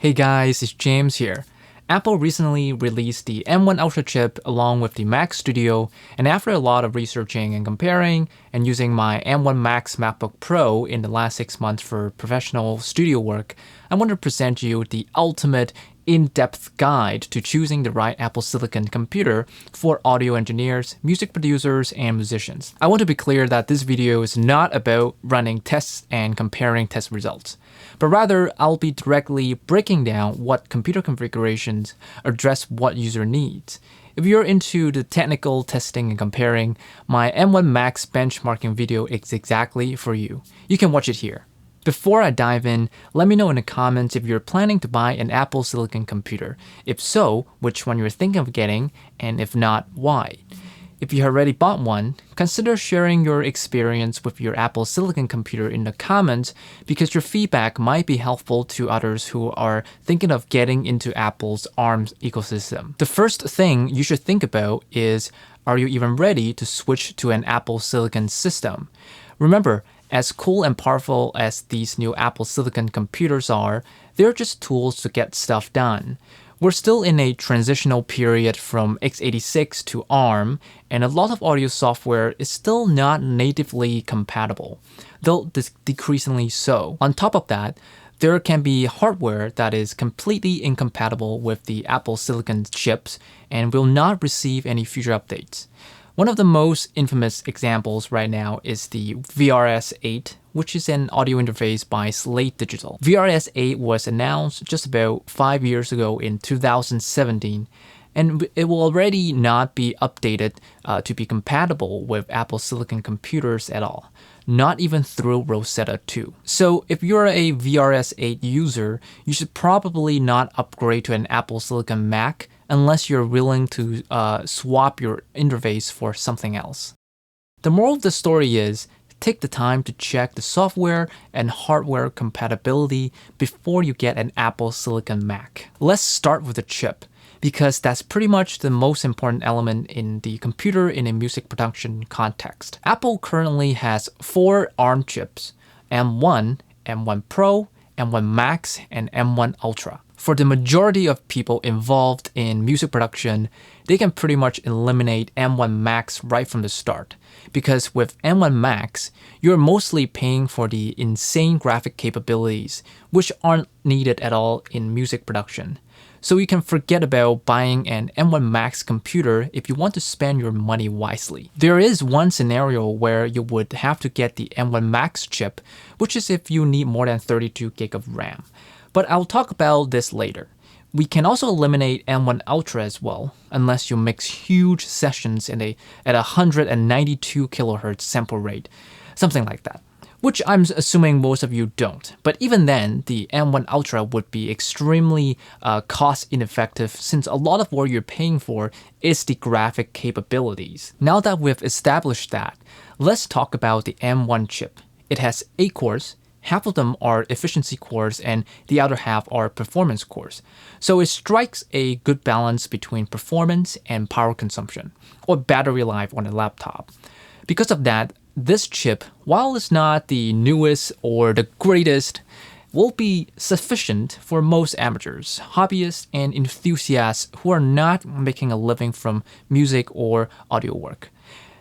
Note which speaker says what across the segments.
Speaker 1: Hey guys, it's James here. Apple recently released the M1 Ultra chip along with the Mac Studio, and after a lot of researching and comparing and using my M1 Max MacBook Pro in the last 6 months for professional studio work, I want to present you the ultimate in-depth guide to choosing the right Apple Silicon computer for audio engineers, music producers, and musicians. I want to be clear that this video is not about running tests and comparing test results, but rather I'll be directly breaking down what computer configurations address what user needs. If you're into the technical testing and comparing, my M1 Max benchmarking video is exactly for you. You can watch it here. Before I dive in, let me know in the comments if you're planning to buy an Apple Silicon computer. If so, which one you're thinking of getting, and if not, why. If you have already bought one, consider sharing your experience with your Apple Silicon computer in the comments because your feedback might be helpful to others who are thinking of getting into Apple's ARM ecosystem. The first thing you should think about is, are you even ready to switch to an Apple Silicon system? Remember, as cool and powerful as these new Apple Silicon computers are, they're just tools to get stuff done. We're still in a transitional period from x86 to ARM, and a lot of audio software is still not natively compatible, though decreasingly so. On top of that, there can be hardware that is completely incompatible with the Apple Silicon chips and will not receive any future updates. One of the most infamous examples right now is the VRS-8, which is an audio interface by Slate Digital. VRS-8 was announced just about 5 years ago in 2017, and it will already not be updated to be compatible with Apple Silicon computers at all, not even through Rosetta 2. So if you're a VRS-8 user, you should probably not upgrade to an Apple Silicon Mac unless you're willing to swap your interface for something else. The moral of the story is, take the time to check the software and hardware compatibility before you get an Apple Silicon Mac. Let's start with the chip, because that's pretty much the most important element in the computer in a music production context. Apple currently has 4 ARM chips: M1, M1 Pro, M1 Max, and M1 Ultra. For the majority of people involved in music production, they can pretty much eliminate M1 Max right from the start, because with M1 Max, you're mostly paying for the insane graphic capabilities, which aren't needed at all in music production. So you can forget about buying an M1 Max computer if you want to spend your money wisely. There is one scenario where you would have to get the M1 Max chip, which is if you need more than 32 GB of RAM. But I'll talk about this later. We can also eliminate M1 Ultra as well, unless you mix huge sessions at 192 kHz sample rate, something like that, which I'm assuming most of you don't. But even then, the M1 Ultra would be extremely cost ineffective, since a lot of what you're paying for is the graphic capabilities. Now that we've established that, let's talk about the M1 chip. It has 8 cores. Half of them are efficiency cores and the other half are performance cores. So it strikes a good balance between performance and power consumption, or battery life on a laptop. Because of that, this chip, while it's not the newest or the greatest, will be sufficient for most amateurs, hobbyists, and enthusiasts who are not making a living from music or audio work.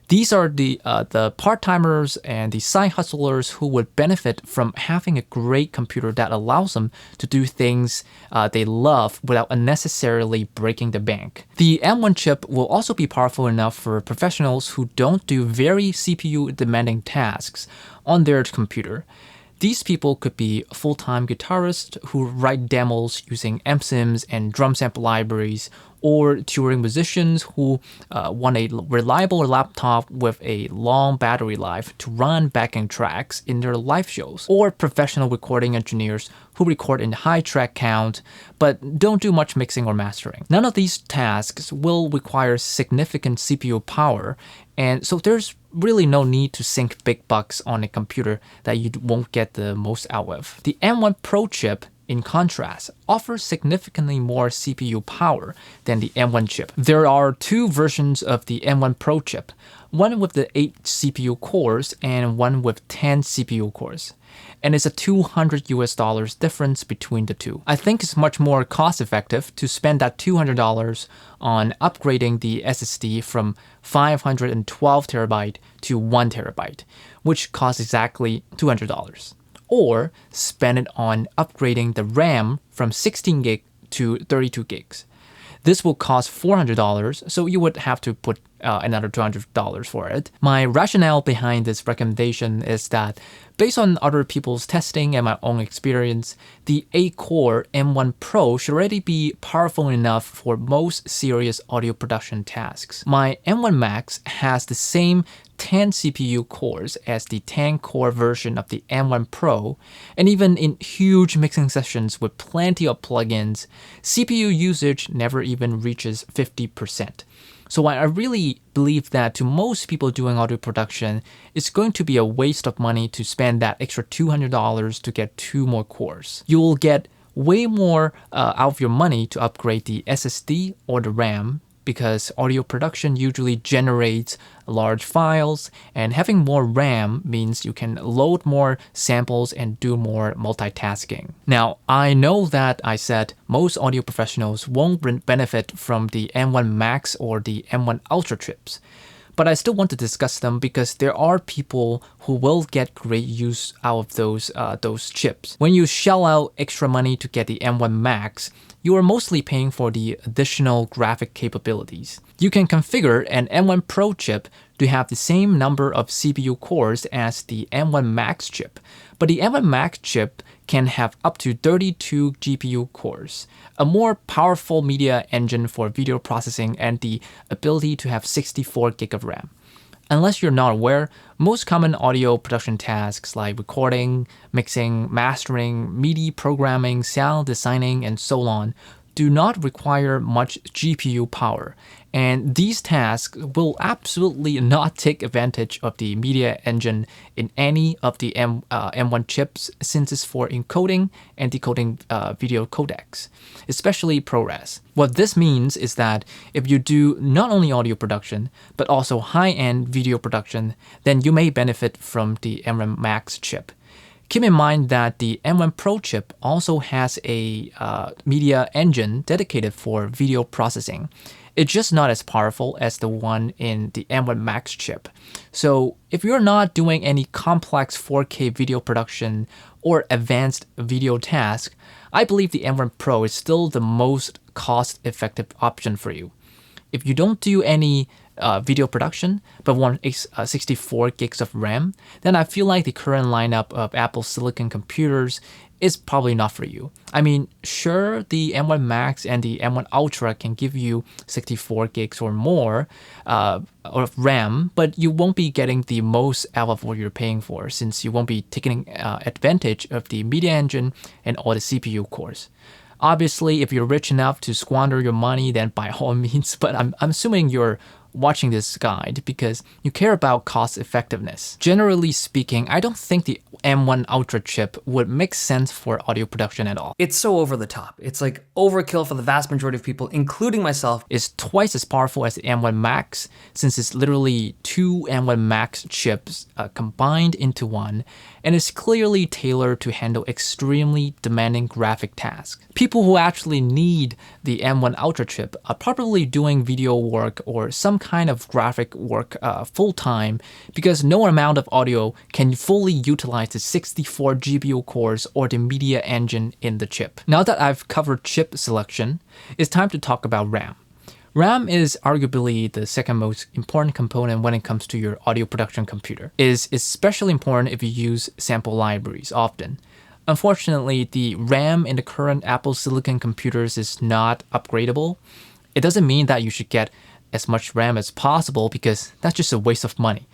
Speaker 1: These are the part-timers and the side hustlers who would benefit from having a great computer that allows them to do things they love without unnecessarily breaking the bank. The M1 chip will also be powerful enough for professionals who don't do very CPU-demanding tasks on their computer. These people could be full-time guitarists who write demos using MSIMs and drum sample libraries, or touring musicians who want a reliable laptop with a long battery life to run backing tracks in their live shows, or professional recording engineers who record in high track count but don't do much mixing or mastering. None of these tasks will require significant CPU power, and so there's really no need to sink big bucks on a computer that you won't get the most out of. The M1 Pro chip in contrast, offers significantly more CPU power than the M1 chip. There are two versions of the M1 Pro chip, one with the 8 CPU cores and one with 10 CPU cores. And it's a $200 difference between the two. I think it's much more cost effective to spend that $200 on upgrading the SSD from 512 terabyte to 1 terabyte, which costs exactly $200. Or spend it on upgrading the RAM from 16 gig to 32 gigs. This will cost $400, so you would have to put another $200 for it. My rationale behind this recommendation is that based on other people's testing and my own experience, the 8-core M1 Pro should already be powerful enough for most serious audio production tasks. My M1 Max has the same 10 CPU cores as the 10-core version of the M1 Pro, and even in huge mixing sessions with plenty of plugins, CPU usage never even reaches 50%. So I really believe that to most people doing audio production, it's going to be a waste of money to spend that extra $200 to get 2 more cores. You will get way more out of your money to upgrade the SSD or the RAM, because audio production usually generates large files, and having more RAM means you can load more samples and do more multitasking. Now, I know that I said most audio professionals won't benefit from the M1 Max or the M1 Ultra chips, but I still want to discuss them because there are people who will get great use out of those chips. When you shell out extra money to get the M1 Max, you are mostly paying for the additional graphic capabilities. You can configure an M1 Pro chip to have the same number of CPU cores as the M1 Max chip, but the M1 Max chip can have up to 32 GPU cores, a more powerful media engine for video processing, and the ability to have 64 gig of RAM. Unless you're not aware, most common audio production tasks like recording, mixing, mastering, MIDI programming, sound designing, and so on do not require much GPU power, and these tasks will absolutely not take advantage of the media engine in any of the M1 chips, since it's for encoding and decoding video codecs, especially ProRes. What this means is that if you do not only audio production, but also high-end video production, then you may benefit from the M1 Max chip. Keep in mind that the M1 Pro chip also has a media engine dedicated for video processing. It's just not as powerful as the one in the M1 Max chip. So if you're not doing any complex 4K video production or advanced video tasks, I believe the M1 Pro is still the most cost-effective option for you. If you don't do any video production, but want 64 gigs of RAM, then I feel like the current lineup of Apple Silicon computers is probably not for you. I mean, sure, the M1 Max and the M1 Ultra can give you 64 gigs or more of RAM, but you won't be getting the most out of what you're paying for, since you won't be taking advantage of the media engine and all the CPU cores. Obviously, if you're rich enough to squander your money, then by all means, but I'm assuming you're watching this guide because you care about cost effectiveness. Generally speaking, I don't think the M1 Ultra chip would make sense for audio production at all.
Speaker 2: It's so over the top. It's like overkill for the vast majority of people, including myself.
Speaker 1: It's twice as powerful as the M1 Max, since it's literally 2 M1 Max chips combined into one, and is clearly tailored to handle extremely demanding graphic tasks. People who actually need the M1 Ultra chip are probably doing video work or some kind of graphic work full-time, because no amount of audio can fully utilize the 64 GPU cores or the media engine in the chip. Now that I've covered chip selection, it's time to talk about RAM. RAM is arguably the second most important component when it comes to your audio production computer. It is especially important if you use sample libraries often. Unfortunately, the RAM in the current Apple Silicon computers is not upgradable. It doesn't mean that you should get as much RAM as possible, because that's just a waste of money.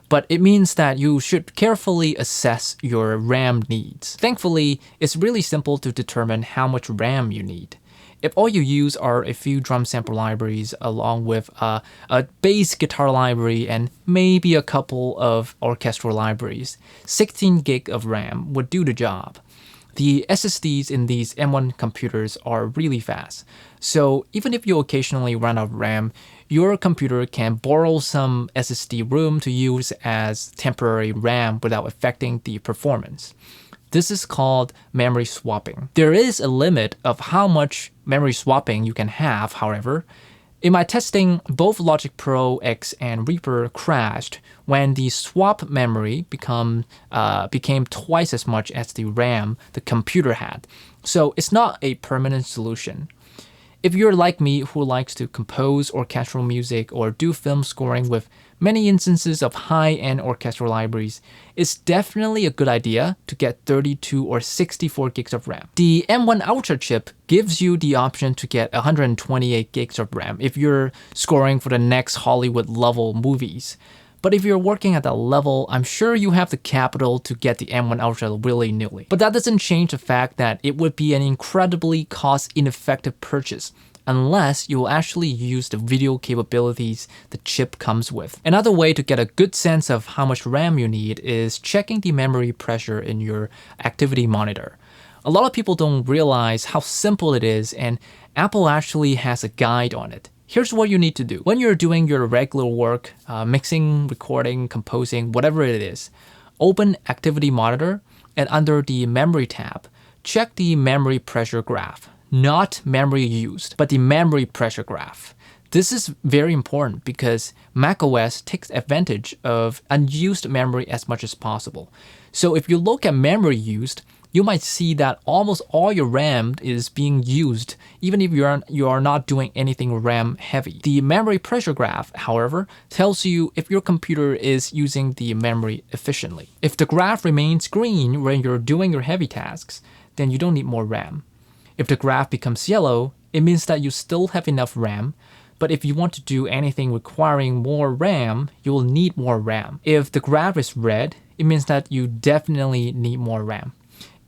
Speaker 1: But it means that you should carefully assess your RAM needs. Thankfully, it's really simple to determine how much RAM you need. If all you use are a few drum sample libraries along with a bass guitar library and maybe a couple of orchestral libraries, 16 gig of RAM would do the job. The SSDs in these M1 computers are really fast. So even if you occasionally run out of RAM, your computer can borrow some SSD room to use as temporary RAM without affecting the performance. This is called memory swapping. There is a limit of how much memory swapping you can have, however. In my testing, both Logic Pro X and Reaper crashed when the swap memory became twice as much as the RAM the computer had. So it's not a permanent solution. If you're like me who likes to compose orchestral music or do film scoring with many instances of high-end orchestral libraries, it's definitely a good idea to get 32 or 64 gigs of RAM. The M1 Ultra chip gives you the option to get 128 gigs of RAM if you're scoring for the next Hollywood level movies. But if you're working at that level, I'm sure you have the capital to get the M1 Ultra willy-nilly. But that doesn't change the fact that it would be an incredibly cost-ineffective purchase unless you will actually use the video capabilities the chip comes with. Another way to get a good sense of how much RAM you need is checking the memory pressure in your activity monitor. A lot of people don't realize how simple it is, and Apple actually has a guide on it. Here's what you need to do. When you're doing your regular work, mixing, recording, composing, whatever it is, open Activity Monitor and under the Memory tab, check the memory pressure graph. Not memory used, but the memory pressure graph. This is very important because macOS takes advantage of unused memory as much as possible. So if you look at memory used, you might see that almost all your RAM is being used, even if you are not doing anything RAM heavy. The memory pressure graph, however, tells you if your computer is using the memory efficiently. If the graph remains green when you're doing your heavy tasks, then you don't need more RAM. If the graph becomes yellow, it means that you still have enough RAM, but if you want to do anything requiring more RAM, you will need more RAM. If the graph is red, it means that you definitely need more RAM.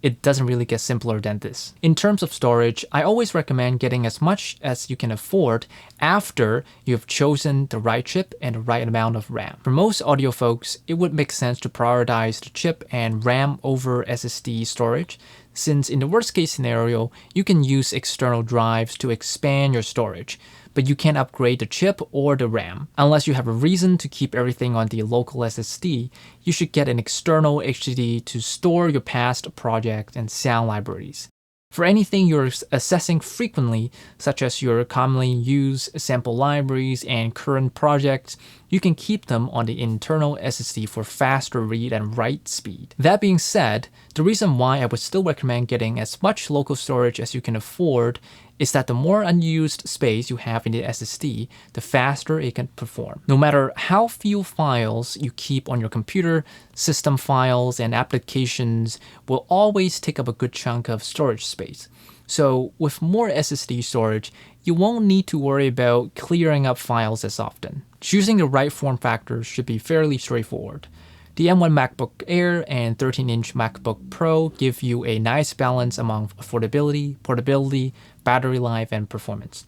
Speaker 1: It doesn't really get simpler than this. In terms of storage, I always recommend getting as much as you can afford after you've chosen the right chip and the right amount of RAM. For most audio folks, it would make sense to prioritize the chip and RAM over SSD storage, since in the worst case scenario, you can use external drives to expand your storage, but you can't upgrade the chip or the RAM. Unless you have a reason to keep everything on the local SSD, you should get an external HDD to store your past projects and sound libraries. For anything you're accessing frequently, such as your commonly used sample libraries and current projects, you can keep them on the internal SSD for faster read and write speed. That being said, the reason why I would still recommend getting as much local storage as you can afford is that the more unused space you have in the SSD, the faster it can perform. No matter how few files you keep on your computer, system files and applications will always take up a good chunk of storage space. So with more SSD storage, you won't need to worry about clearing up files as often. Choosing the right form factor should be fairly straightforward. The M1 MacBook Air and 13-inch MacBook Pro give you a nice balance among affordability, portability, battery life, and performance.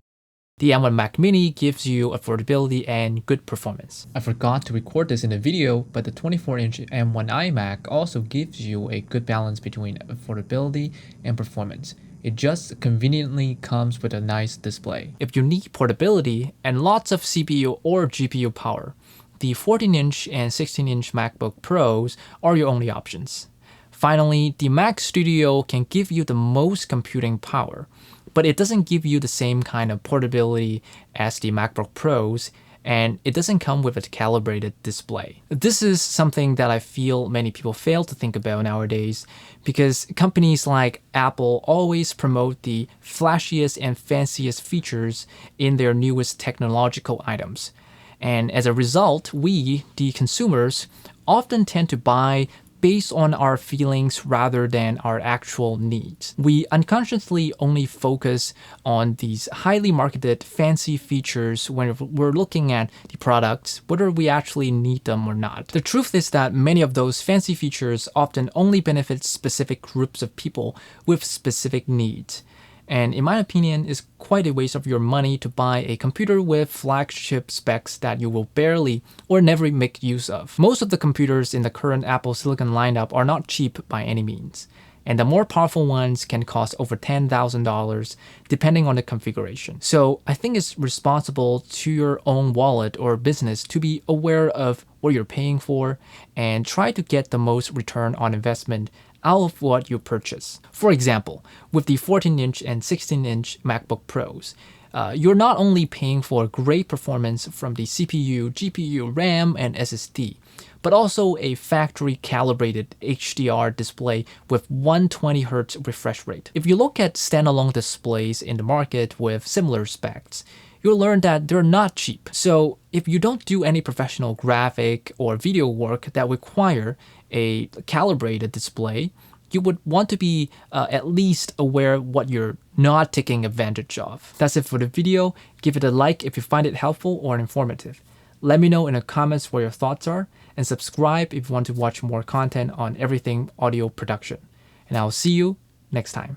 Speaker 1: The M1 Mac Mini gives you affordability and good performance. I forgot to record this in a video, but the 24-inch M1 iMac also gives you a good balance between affordability and performance. It just conveniently comes with a nice display. If you need portability and lots of CPU or GPU power, the 14-inch and 16-inch MacBook Pros are your only options. Finally, the Mac Studio can give you the most computing power, but it doesn't give you the same kind of portability as the MacBook Pros, and it doesn't come with a calibrated display. This is something that I feel many people fail to think about nowadays, because companies like Apple always promote the flashiest and fanciest features in their newest technological items. And as a result, we, the consumers, often tend to buy based on our feelings rather than our actual needs. We unconsciously only focus on these highly marketed fancy features when we're looking at the products, whether we actually need them or not. The truth is that many of those fancy features often only benefit specific groups of people with specific needs. And in my opinion, it's quite a waste of your money to buy a computer with flagship specs that you will barely or never make use of. Most of the computers in the current Apple Silicon lineup are not cheap by any means. and the more powerful ones can cost over $10,000 depending on the configuration. So I think it's responsible to your own wallet or business to be aware of what you're paying for and try to get the most return on investment out of what you purchase. For example, with the 14-inch and 16-inch MacBook Pros, you're not only paying for great performance from the CPU, GPU, RAM, and SSD, but also a factory calibrated HDR display with 120Hz refresh rate. If you look at standalone displays in the market with similar specs, you'll learn that they're not cheap. So if you don't do any professional graphic or video work that require a calibrated display, you would want to be at least aware of what you're not taking advantage of. That's it for the video. Give it a like if you find it helpful or informative. Let me know in the comments what your thoughts are, and subscribe if you want to watch more content on everything audio production. And I'll see you next time.